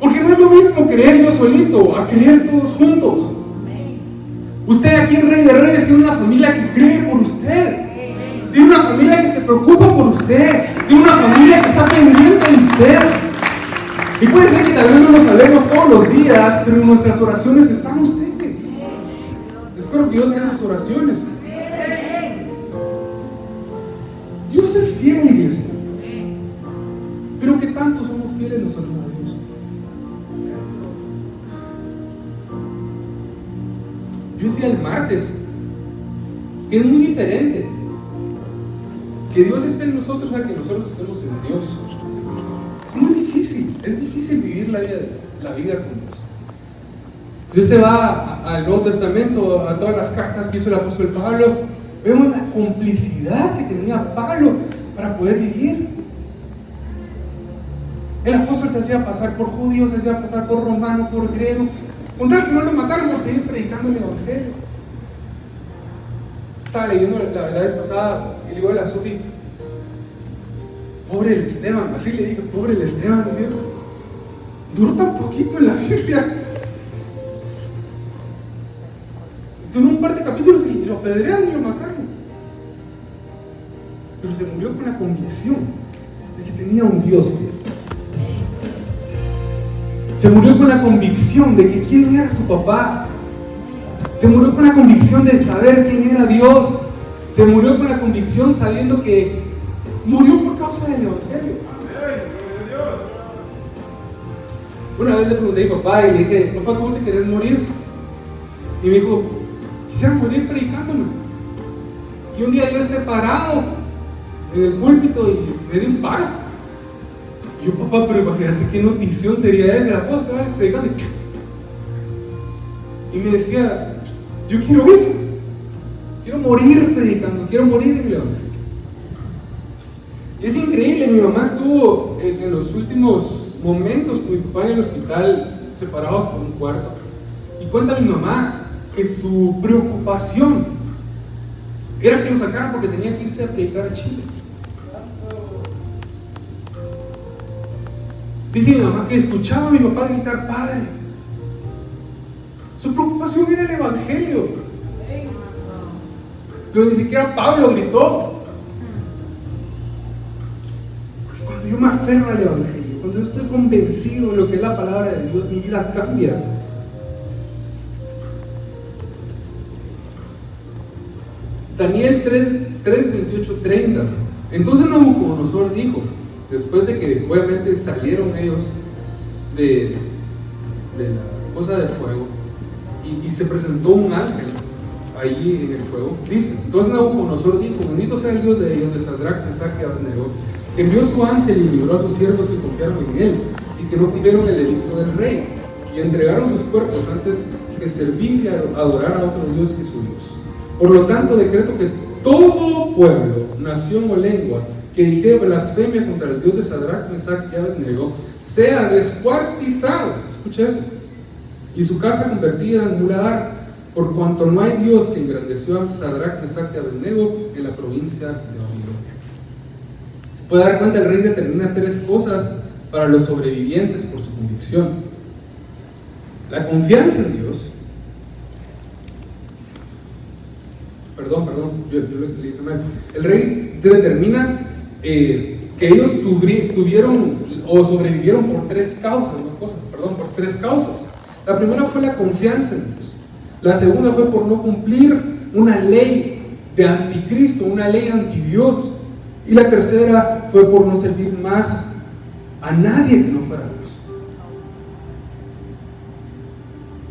Porque no es lo mismo creer yo solito a creer todos juntos. Usted aquí en Rey de Reyes tiene una familia que cree por usted, tiene una familia que se preocupa por usted, tiene una familia que está pendiente de usted. Y puede ser que tal vez no nos hablemos todos los días, pero en nuestras oraciones están ustedes. Espero que Dios vea sus oraciones. Dios es fiel, iglesia. Pero ¿qué tanto somos fieles nosotros a Dios? Yo decía el martes que es muy diferente que Dios esté en nosotros a que nosotros estemos en Dios. Es muy difícil, es difícil vivir la vida con Dios. Dios se va al Nuevo Testamento, a todas las cartas que hizo el apóstol Pablo. Vemos la complicidad que tenía Pablo para poder vivir. El apóstol se hacía pasar por judío, se hacía pasar por romano, por griego, con tal que no lo mataran por seguir predicando el evangelio. Estaba leyendo la vez pasada el libro de la Sofi. Pobre el Esteban, así le digo, pobre el Esteban, ¿no? Duró tan poquito en la Biblia. Duró un par de capítulos y lo apedrearon y lo mataron. Pero se murió con la convicción de que tenía un Dios fiel. Se murió con la convicción de que quién era su papá. Se murió con la convicción de saber quién era Dios. Se murió con la convicción sabiendo que murió por causa del evangelio. Una vez le pregunté a mi papá y le dije, papá, ¿cómo te querés morir? Y me dijo, quisiera morir predicándome. Y un día yo esté parado en el púlpito y me di un paro. Y yo, papá, pero imagínate qué notición sería él, el apóstol, predicando. Y me decía, yo quiero eso. Quiero morir predicando, quiero morir en el evangelio. Es increíble, mi mamá estuvo en los últimos momentos con mi papá en el hospital, separados por un cuarto. Y cuenta mi mamá que su preocupación era que lo sacaran porque tenía que irse a predicar a Chile. Dice mi mamá que escuchaba a mi papá gritar Padre. Su preocupación era el evangelio. Pero ni siquiera Pablo gritó. Porque cuando yo me aferro al evangelio, cuando yo estoy convencido de lo que es la palabra de Dios, mi vida cambia. Daniel 3, 28, 30. Entonces Nabucodonosor dijo, después de que obviamente salieron ellos de la cosa del fuego, y se presentó un ángel allí en el fuego, dice, entonces Nabucodonosor dijo, bendito sea el Dios de ellos, de Sadrach, Mesach y Abednego, que envió su ángel y libró a sus siervos que confiaron en él, y que no cumplieron el edicto del rey, y entregaron sus cuerpos antes que servir y adorar a otro Dios que su Dios. Por lo tanto, decreto que todo pueblo, nación o lengua que dijere blasfemia contra el Dios de Sadrach, Mesach y Abednego sea descuartizado, escucha eso, y su casa convertida en muladar, por cuanto no hay Dios que engrandeció a Sadrach, Mesach y Abednego en la provincia de Babilonia. Se puede dar cuenta, el rey determina 3 cosas para los sobrevivientes por su convicción: la confianza en Dios. Perdón, yo lo dije mal. El rey determina que ellos tuvieron o sobrevivieron por 3 causas, por 3 causas. La primera fue la confianza en Dios. La segunda fue por no cumplir una ley de anticristo, una ley antidios. Y la tercera fue por no servir más a nadie que no fuera Dios.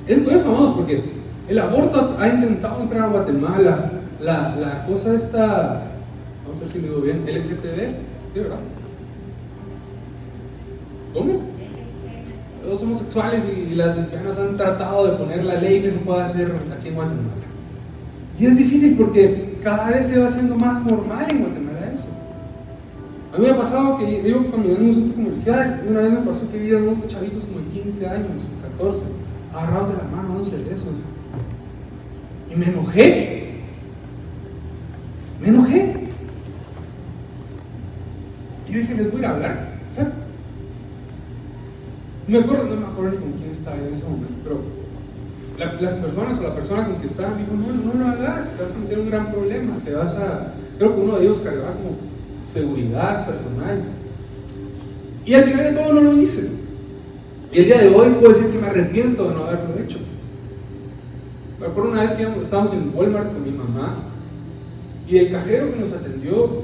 Es muy famoso porque el aborto ha intentado entrar a Guatemala. La cosa esta, vamos a ver si lo digo bien, LGTB, ¿sí, verdad? ¿Cómo? Los homosexuales y las lesbianas han tratado de poner la ley que se pueda hacer aquí en Guatemala. Y es difícil porque cada vez se va haciendo más normal en Guatemala eso. A mí me ha pasado que iba caminando en un centro comercial y una vez me pasó que vi a unos chavitos como de 15 años, 14, agarrados de la mano, 11 de esos. Y me enojé. Y dije, les voy a ir a hablar. ¿Sabes? No me acuerdo ni con quién estaba en ese momento, pero las personas o la persona con que estaba me dijo, no lo hagas, te vas a meter un gran problema, creo que uno de ellos cargaba como seguridad personal. Y al final de todo no lo hice. Y el día de hoy puedo decir que me arrepiento de no haberlo hecho. Me acuerdo una vez que estábamos en Walmart con mi mamá y el cajero que nos atendió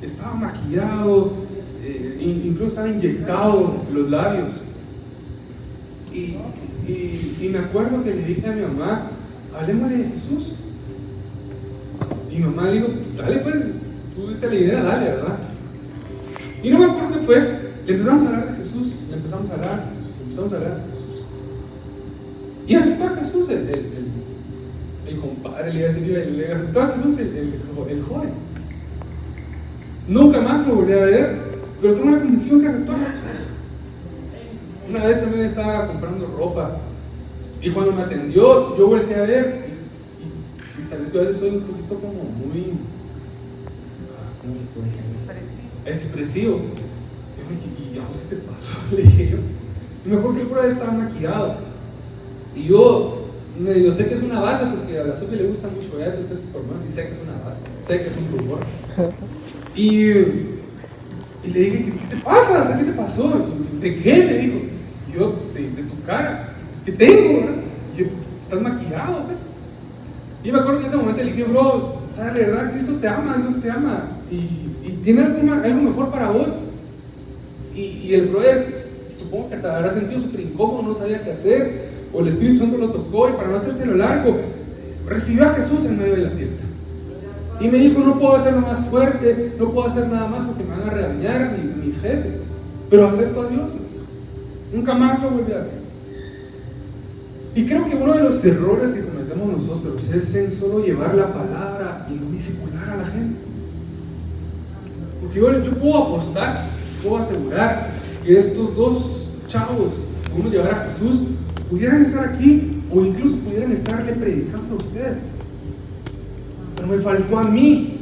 estaba maquillado, incluso estaba inyectado los labios. Y me acuerdo que le dije a mi mamá, hablemosle de Jesús. Y mi mamá le dijo, dale pues, tú diste la idea, dale, ¿verdad? Y no me acuerdo qué fue, le empezamos a hablar de Jesús, le empezamos a hablar de Jesús. Y aceptó a Jesús el compadre, le iba a decir, le aceptó a Jesús el joven. Nunca más lo volví a ver, pero tengo la convicción que aceptó a Jesús. Una vez también estaba comprando ropa y cuando me atendió, yo volteé a ver y tal vez yo a veces soy un poquito como muy, ¿cómo se puede decir? Expresivo. ¿Y a vos qué te pasó? Le dije yo. Y me acuerdo que el cura estaba maquillado y yo medio sé que es una base porque a la Sofía le gusta mucho eso, entonces por más y sé que es una base, sé que es un rubor. Y le dije, ¿qué te pasa? ¿Qué te pasó? ¿De qué? Me dijo. Y yo, de tu cara. ¿Qué tengo? ¿Verdad? Y yo, ¿estás maquillado? Pues? Y me acuerdo que en ese momento le dije, bro, ¿sabes? De verdad, Cristo te ama, Dios te ama. Y tiene algo mejor para vos. Y el brother, pues, supongo que se habrá sentido súper incómodo, no sabía qué hacer. O el Espíritu Santo lo tocó y para no hacérselo largo, recibió a Jesús en medio de la tienda. Y me dijo, no puedo hacerlo más fuerte, no puedo hacer nada más porque me van a regañar mis jefes. Pero acepto a Dios, me dijo. Nunca más lo volví a ver. Y creo que uno de los errores que cometemos nosotros es en solo llevar la palabra y no discipular a la gente. Porque yo puedo apostar, puedo asegurar que estos dos chavos que uno llevar a Jesús pudieran estar aquí o incluso pudieran estarle predicando a usted. Pero me faltó a mí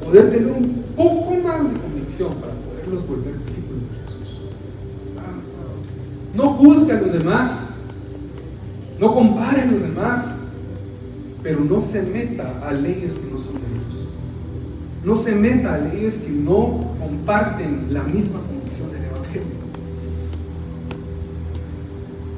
poder tener un poco más de convicción para poderlos volver discípulos de Jesús. No juzgue a los demás, no compare a los demás, pero no se meta a leyes que no son de Dios. No se meta a leyes que no comparten la misma convicción del Evangelio.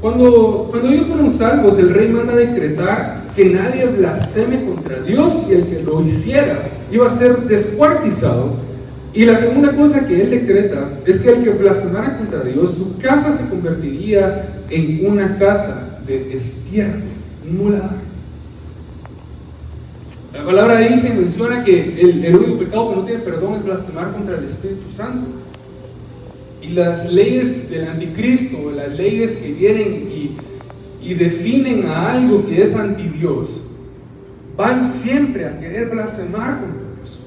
Cuando ellos fueron salvos, el rey manda a decretar que nadie blasfeme contra Dios y el que lo hiciera iba a ser descuartizado. Y la segunda cosa que él decreta es que el que blasfemara contra Dios, su casa se convertiría en una casa de destierro, un muladar. La palabra dice, menciona que el único pecado que no tiene perdón es blasfemar contra el Espíritu Santo. Y las leyes del anticristo, las leyes que vienen y definen a algo que es anti Dios, van siempre a querer blasfemar contra Dios.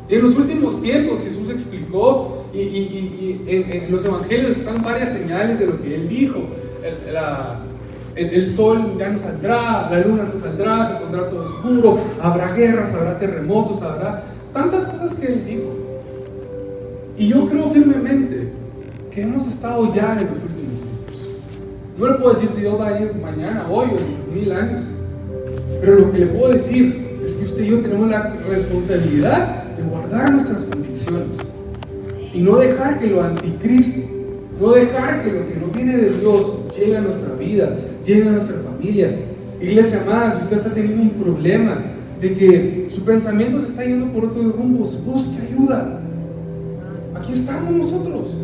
En los últimos tiempos Jesús explicó y en los evangelios están varias señales de lo que Él dijo. El sol ya no saldrá, la luna no saldrá, se pondrá todo oscuro, habrá guerras, habrá terremotos, habrá tantas cosas que Él dijo. Y yo creo firmemente que hemos estado ya en los últimos tiempos. No le puedo decir si Dios va a ir mañana, hoy o en 1000 años, pero lo que le puedo decir es que usted y yo tenemos la responsabilidad de guardar nuestras convicciones y no dejar que lo anticristo, no dejar que lo que no viene de Dios llegue a nuestra vida, llegue a nuestra familia. Iglesia amada, si usted está teniendo un problema de que su pensamiento se está yendo por otros rumbos, busque ayuda. Aquí estamos nosotros.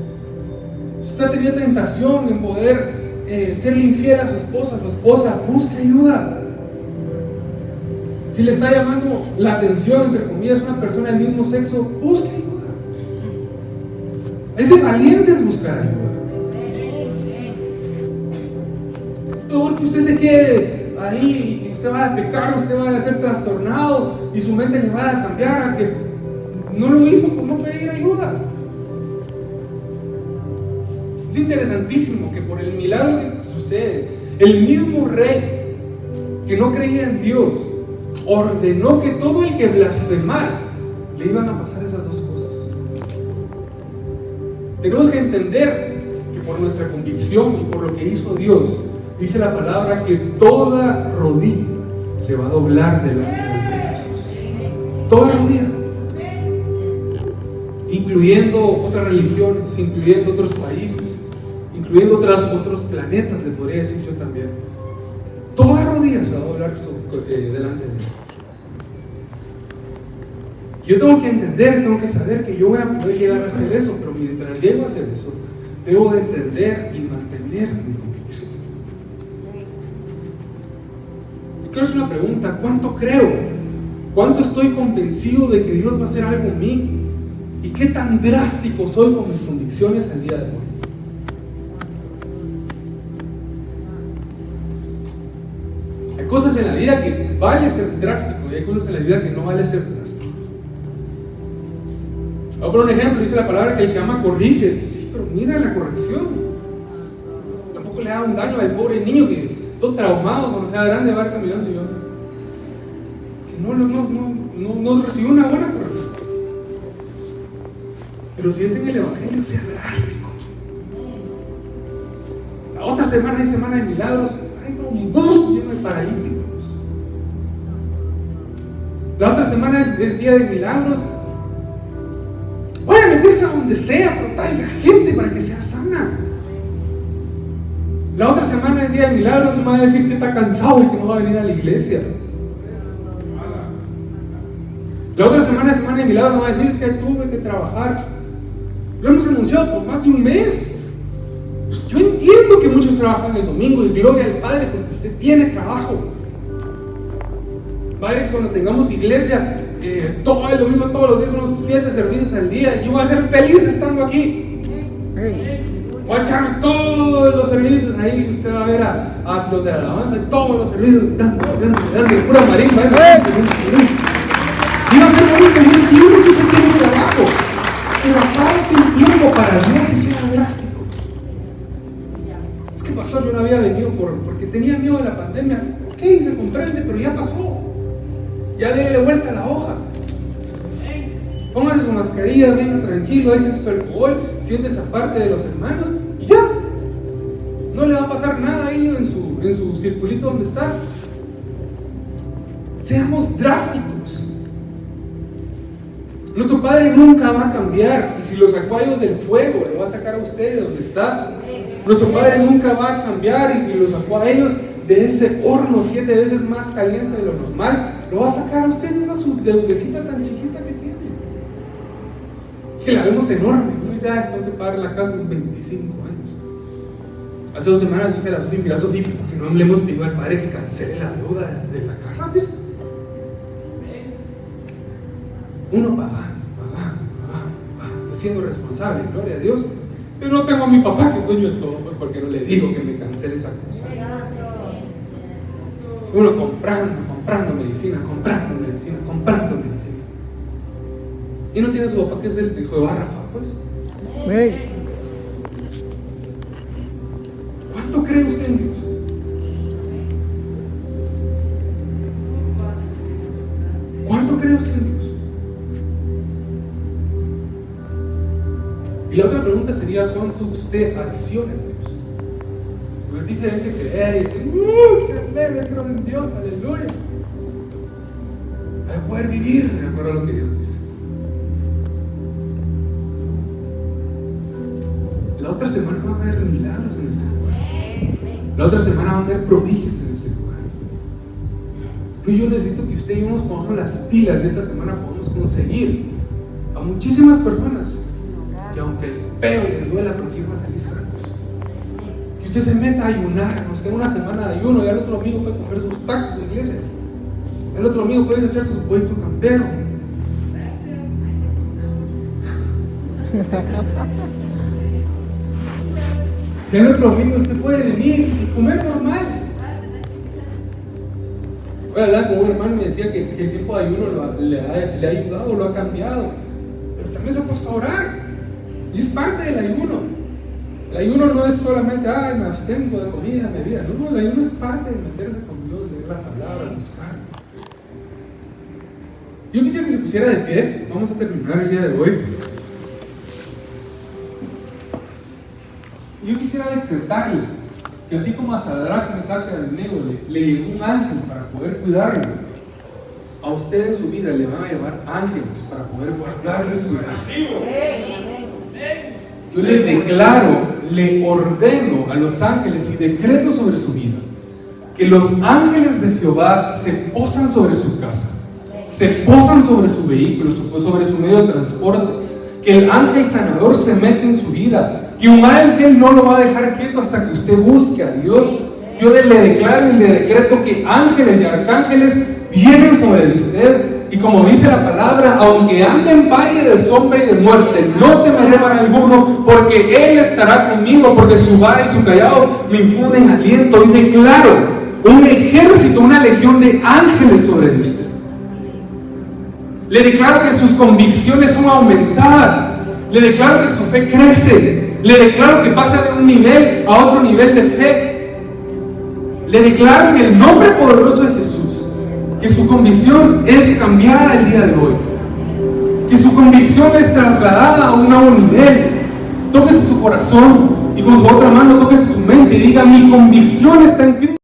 Si usted tenía tentación en poder serle infiel a su esposa, busque ayuda. Si le está llamando la atención, entre comillas, una persona del mismo sexo, busque ayuda. Es de valientes buscar ayuda. Es peor que usted se quede ahí y que usted vaya a pecar, usted vaya a ser trastornado y su mente le vaya a cambiar a que no lo hizo por no pedir ayuda. Es interesantísimo que por el milagro que sucede, el mismo rey que no creía en Dios ordenó que todo el que blasfemara le iban a pasar esas dos cosas. Tenemos que entender que por nuestra convicción y por lo que hizo Dios, dice la palabra que toda rodilla se va a doblar delante de Jesús. Toda rodilla, incluyendo otras religiones, incluyendo otros países, incluyendo otros planetas, le podría decir yo también. Toda rodilla se va a doblar delante de Él. Yo tengo que entender, tengo que saber que yo voy a poder llegar a hacer eso, pero mientras llego a hacer eso, debo de entender y mantener mi convicción. Yo quiero hacer una pregunta: ¿cuánto creo? ¿Cuánto estoy convencido de que Dios va a hacer algo en mí? ¿Y qué tan drástico soy con mis convicciones al día de hoy? Hay cosas en la vida que vale ser drástico y hay cosas en la vida que no vale ser drástico. Voy a poner un ejemplo, dice la palabra que el que ama corrige. Sí, pero mira la corrección. Tampoco le da un daño al pobre niño que todo traumado cuando sea grande va a ir caminando y yo. Que no recibió una buena corrección. Pero si es en el Evangelio, sea drástico. La otra semana hay semana de milagros, hay un bus lleno de paralíticos. La otra semana es día de milagros. Voy a meterse a donde sea, pero traiga gente para que sea sana. La otra semana es día de milagros, no me va a decir que está cansado y que no va a venir a la iglesia. La otra semana es semana de milagros, no va a decir es que tuve que trabajar. Lo hemos anunciado por más de un mes. Yo entiendo que muchos trabajan el domingo y gloria al Padre porque usted tiene trabajo. Padre, que cuando tengamos iglesia todo el domingo, todos los días, unos 7 servicios al día, yo voy a ser feliz estando aquí. Voy a echar todos los servicios ahí. Usted va a ver a los de la alabanza, todos los servicios, dando, pura marimba. Y va a ser bonito. Yo entiendo que usted tiene trabajo, pero aparte el tiempo para Dios y sea drástico. Es que, pastor, yo no había venido porque tenía miedo de la pandemia. Ok, se comprende, pero ya pasó. Ya déle vuelta a la hoja. Póngase su mascarilla, venga tranquilo, échese su alcohol, siéntese aparte de los hermanos y ya. No le va a pasar nada ahí en su circulito donde está. Seamos drásticos. Nuestro Padre nunca va a cambiar. Y si lo sacó a ellos del fuego, lo va a sacar a usted de donde está. Nuestro Padre nunca va a cambiar. Y si lo sacó a ellos de ese horno 7 veces más caliente de lo normal, lo va a sacar a ustedes a su deudecita tan chiquita que tiene. Que la vemos enorme. Uno dice, tengo que pagar la casa en 25 años. Hace 2 semanas dije a la Sofía, mira Sofía, ¿por qué no le hemos pedido al Padre que cancele la deuda de la casa? Pues uno pagando, siendo responsable, gloria a Dios. Pero no tengo a mi papá que es dueño de todo, pues porque no le digo que me cancele esa cosa. Uno comprando medicina. Y no tiene a su papá que es el hijo de Barrafa, pues. ¿Cuánto cree usted en Dios? ¿Cuánto cree usted en Dios? Y la otra pregunta sería, ¿cuánto usted acciona en Dios? Porque es diferente creer y decir, yo creo en Dios, aleluya. Hay que poder vivir de acuerdo a lo que Dios dice. La otra semana va a haber milagros en este lugar. La otra semana va a haber prodigios en este lugar. Tú y yo necesito que usted y yo nos pongamos las pilas y esta semana podamos conseguir a muchísimas personas que aunque el pelo les duela, porque iban a salir sanos. Que usted se meta a ayunar, nos queda una semana de ayuno, y el otro amigo puede comer sus tacos en la iglesia. El otro amigo puede echarse su pollo campero. Que el otro amigo usted puede venir y comer normal. Voy a hablar con un hermano y me decía que el tiempo de ayuno le ha ayudado, lo ha cambiado. Pero también se ha puesto a orar. Y es parte del ayuno. El ayuno no es solamente, me abstengo de comida, bebida. No, el ayuno es parte de meterse con Dios, leer la palabra, buscar. Yo quisiera que se pusiera de pie. Vamos a terminar el día de hoy. Yo quisiera decretarle que así como a Sadrach, Mesach y Abednego le llegó un ángel para poder cuidarlo, a usted en su vida le van a llevar ángeles para poder guardarlo y cuidarlo. Yo le declaro, le ordeno a los ángeles y decreto sobre su vida que los ángeles de Jehová se posan sobre su casa, se posan sobre su vehículo, sobre su medio de transporte, que el ángel sanador se mete en su vida, que un ángel no lo va a dejar quieto hasta que usted busque a Dios. Yo le declaro y le decreto que ángeles y arcángeles vienen sobre usted. Y como dice la palabra, aunque ande en valle de sombra y de muerte, no temeré mal alguno, porque Él estará conmigo, porque su vara y su callado me infunden aliento. Y declaro un ejército, una legión de ángeles sobre usted. Le declaro que sus convicciones son aumentadas. Le declaro que su fe crece. Le declaro que pasa de un nivel a otro nivel de fe. Le declaro en el nombre poderoso de Jesús que su convicción es cambiada el día de hoy. Que su convicción es trasladada a un nuevo nivel. Tóquese su corazón y con su otra mano tóquese su mente y diga: mi convicción está en Cristo.